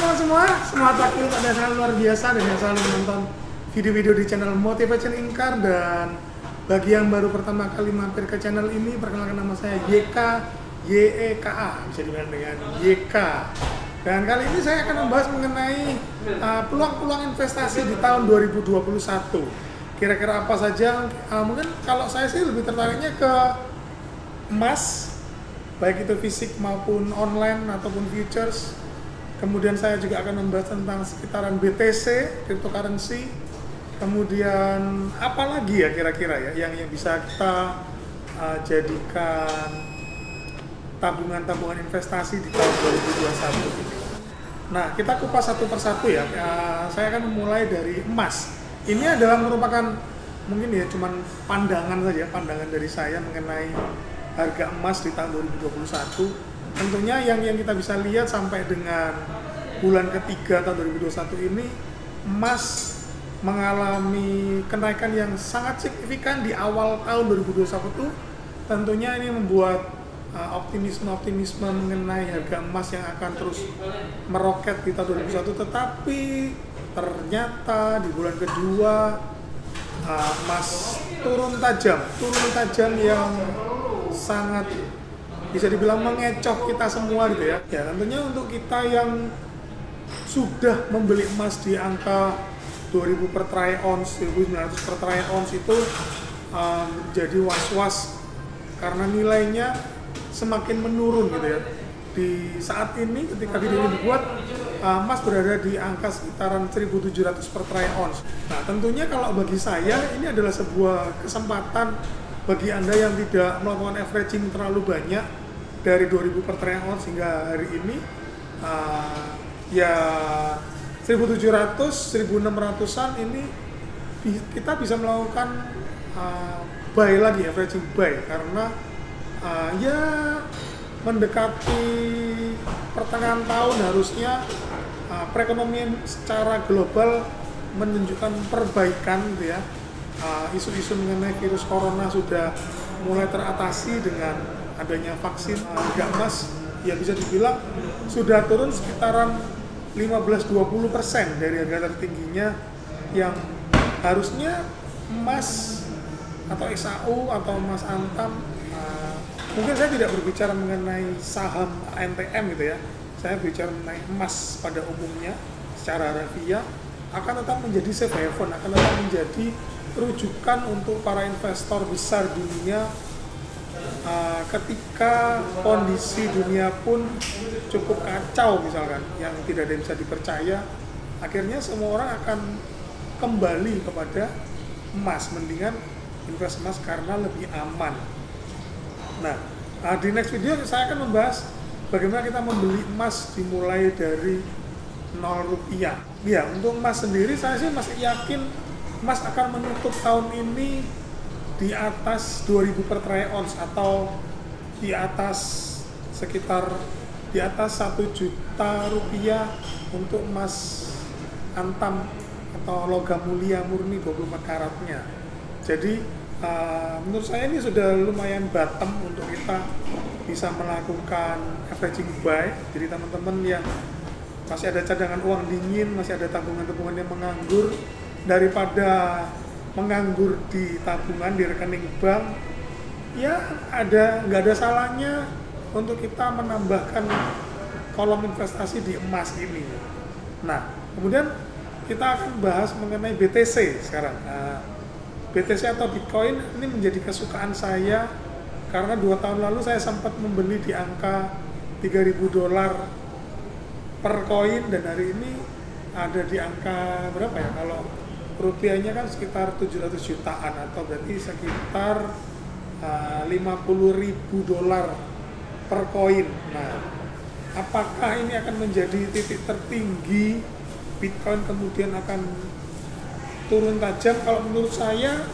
teman-teman semua, semangat pagi untuk Anda selalu luar biasa dan yang selalu menonton video-video di channel Motivation Inkar. Dan bagi yang baru pertama kali mampir ke channel ini, perkenalkan nama saya YEKA, bisa dibilang dengan YK. Dan kali ini saya akan membahas mengenai peluang-peluang investasi di tahun 2021. Kira-kira apa saja? Mungkin kalau saya sih lebih tertariknya ke emas, baik itu fisik maupun online ataupun futures. Kemudian saya juga akan membahas tentang sekitaran BTC, cryptocurrency. Kemudian apa lagi ya kira-kira ya yang bisa kita jadikan tabungan-tabungan investasi di tahun 2021 ini. Nah, kita kupas satu persatu ya. Saya akan memulai dari emas. Ini adalah merupakan mungkin ya cuman pandangan saja, pandangan dari saya mengenai harga emas di tahun 2021. Tentunya yang kita bisa lihat sampai dengan bulan ketiga tahun 2021 ini, emas mengalami kenaikan yang sangat signifikan di awal tahun 2021. Tentunya ini membuat optimisme mengenai harga emas yang akan terus meroket di tahun 2021. Tetapi ternyata di bulan kedua emas turun tajam yang sangat bisa dibilang mengecoh kita semua gitu ya. Ya tentunya untuk kita yang sudah membeli emas di angka 2000 per troy ounce, 1900 per troy ounce itu jadi was-was karena nilainya semakin menurun gitu ya. Di saat ini ketika video ini dibuat, emas berada di angka sekitaran 1700 per troy ounce. Nah tentunya kalau bagi saya ini adalah sebuah kesempatan bagi Anda yang tidak melakukan averaging terlalu banyak dari 2000 per troy ounce hingga hari ini, ya 1700, 1600-an ini kita bisa melakukan buy lagi, averaging buy, karena ya mendekati pertengahan tahun harusnya perekonomian secara global menunjukkan perbaikan gitu ya. Isu-isu mengenai virus corona sudah mulai teratasi dengan adanya vaksin. Harga emas ya bisa dibilang sudah turun sekitaran 15-20% dari harga tertingginya, yang harusnya emas atau SAU atau emas Antam, mungkin saya tidak berbicara mengenai saham NTM gitu ya, saya bicara mengenai emas pada umumnya secara harfiah akan tetap menjadi safe haven, akan tetap menjadi rujukan untuk para investor besar dunia ketika kondisi dunia pun cukup kacau misalkan, yang tidak ada yang bisa dipercaya. Akhirnya semua orang akan kembali kepada emas, mendingan invest emas karena lebih aman. Nah, di next video saya akan membahas bagaimana kita membeli emas dimulai dari 0 rupiah. Ya, untuk emas sendiri saya sih masih yakin emas akan menutup tahun ini di atas 2000 per troy ounce atau di atas sekitar di atas 1 juta rupiah untuk emas Antam atau logam mulia murni 24 karatnya. Jadi menurut saya ini sudah lumayan bottom untuk kita bisa melakukan averaging buy. Jadi teman-teman yang masih ada cadangan uang dingin, masih ada tabungan-tabungan yang menganggur, daripada menganggur di tabungan di rekening bank, ya nggak ada salahnya untuk kita menambahkan kolom investasi di emas ini. Nah, kemudian kita akan bahas mengenai BTC sekarang. BTC atau Bitcoin ini menjadi kesukaan saya karena 2 tahun lalu saya sempat membeli di angka $3.000 per koin, dan hari ini ada di angka berapa ya, kalau rupiahnya kan sekitar 700 jutaan atau berarti sekitar $50.000 per koin. Nah, apakah ini akan menjadi titik tertinggi Bitcoin kemudian akan turun tajam? Kalau menurut saya,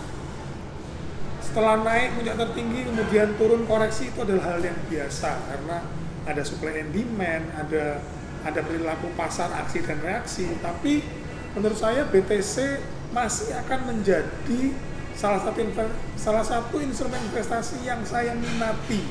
setelah naik puncak tertinggi kemudian turun koreksi itu adalah hal yang biasa, karena ada supply and demand, ada perilaku pasar, aksi dan reaksi. Tapi menurut saya BTC masih akan menjadi salah satu instrumen investasi yang saya minati.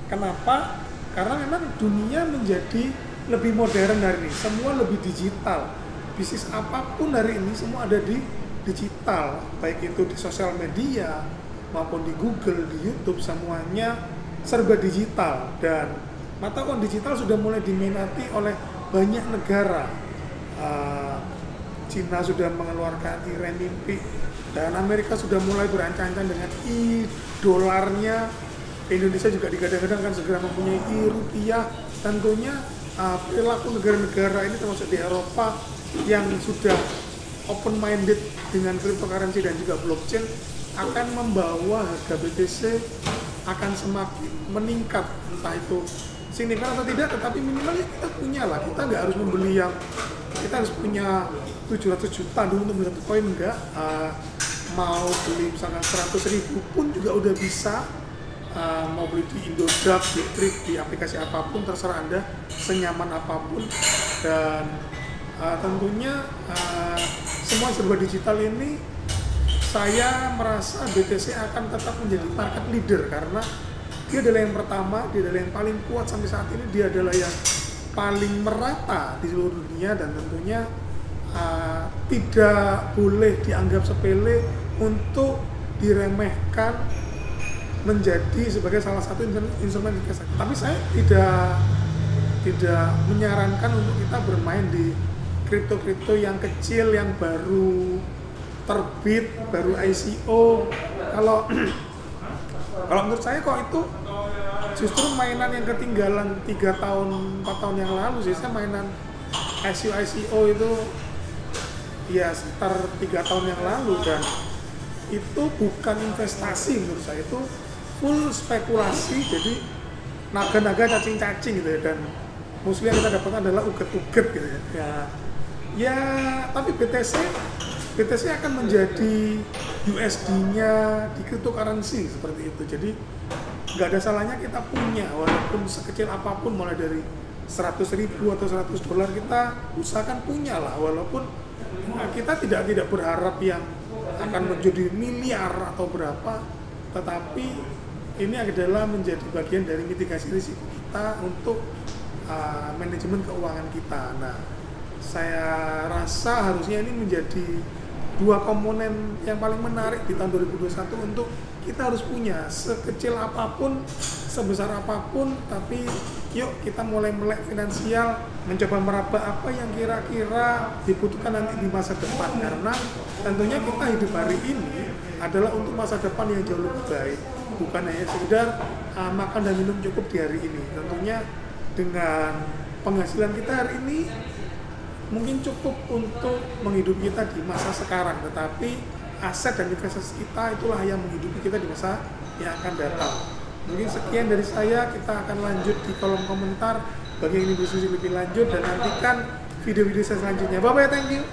Kenapa? Karena memang dunia menjadi lebih modern hari ini, semua lebih digital. Bisnis apapun hari ini semua ada di digital, baik itu di sosial media maupun di Google, di YouTube, semuanya serba digital. Dan mata uang digital sudah mulai diminati oleh banyak negara. Cina sudah mengeluarkan e-renminbi dan Amerika sudah mulai berancang-ancang dengan e-dolarnya. Indonesia juga digadang-gadang kan segera mempunyai e-rupiah. Tentunya perilaku negara-negara ini termasuk di Eropa yang sudah open minded dengan cryptocurrency dan juga blockchain akan membawa harga BTC akan semakin meningkat, entah itu signifikan atau tidak, tetapi minimalnya kita punya lah. Kita nggak harus membeli yang kita harus punya 700 juta dulu untuk beli satu koin, enggak. Mau beli misalkan 100.000 pun juga udah bisa. Mau beli di Indodax, di Trip, di aplikasi apapun, terserah Anda, senyaman apapun. Dan tentunya semua serba digital ini saya merasa BTC akan tetap menjadi market leader karena dia adalah yang pertama, dia adalah yang paling kuat sampai saat ini, dia adalah yang paling merata di seluruh dunia dan tentunya tidak boleh dianggap sepele untuk diremehkan menjadi sebagai salah satu instrumen investasi. Tapi saya tidak menyarankan untuk kita bermain di kripto yang kecil, yang baru terbit, baru ICO. Kalau menurut saya kok itu justru mainan yang ketinggalan 3 tahun, 4 tahun yang lalu sih. Saya mainan ICO itu ya sekitar 3 tahun yang lalu dan itu bukan investasi menurut saya, itu full spekulasi. Jadi naga-naga cacing-cacing gitu ya, dan mostly yang kita dapatkan adalah uget-uget gitu ya. Ya, tapi BTC akan menjadi USD-nya di cryptocurrency seperti itu. Jadi nggak ada salahnya kita punya, walaupun sekecil apapun, mulai dari 100.000 atau $100 kita usahakan punya lah, walaupun kita tidak berharap yang akan menjadi miliar atau berapa, tetapi ini adalah menjadi bagian dari mitigasi risiko kita untuk manajemen keuangan kita. Nah, saya rasa harusnya ini menjadi dua komponen yang paling menarik di tahun 2021 untuk kita harus punya, sekecil apapun, sebesar apapun, tapi yuk kita mulai melek finansial, mencoba meraba apa yang kira-kira dibutuhkan nanti di masa depan, karena tentunya kita hidup hari ini adalah untuk masa depan yang jauh lebih baik, bukan hanya sekedar makan dan minum cukup di hari ini. Tentunya dengan penghasilan kita hari ini mungkin cukup untuk menghidupi kita di masa sekarang, tetapi aset dan investasi kita itulah yang menghidupi kita di masa yang akan datang. Mungkin sekian dari saya, kita akan lanjut di kolom komentar bagi yang ingin berdiskusi lebih lanjut dan nantikan video-video saya selanjutnya. Bye bye, thank you.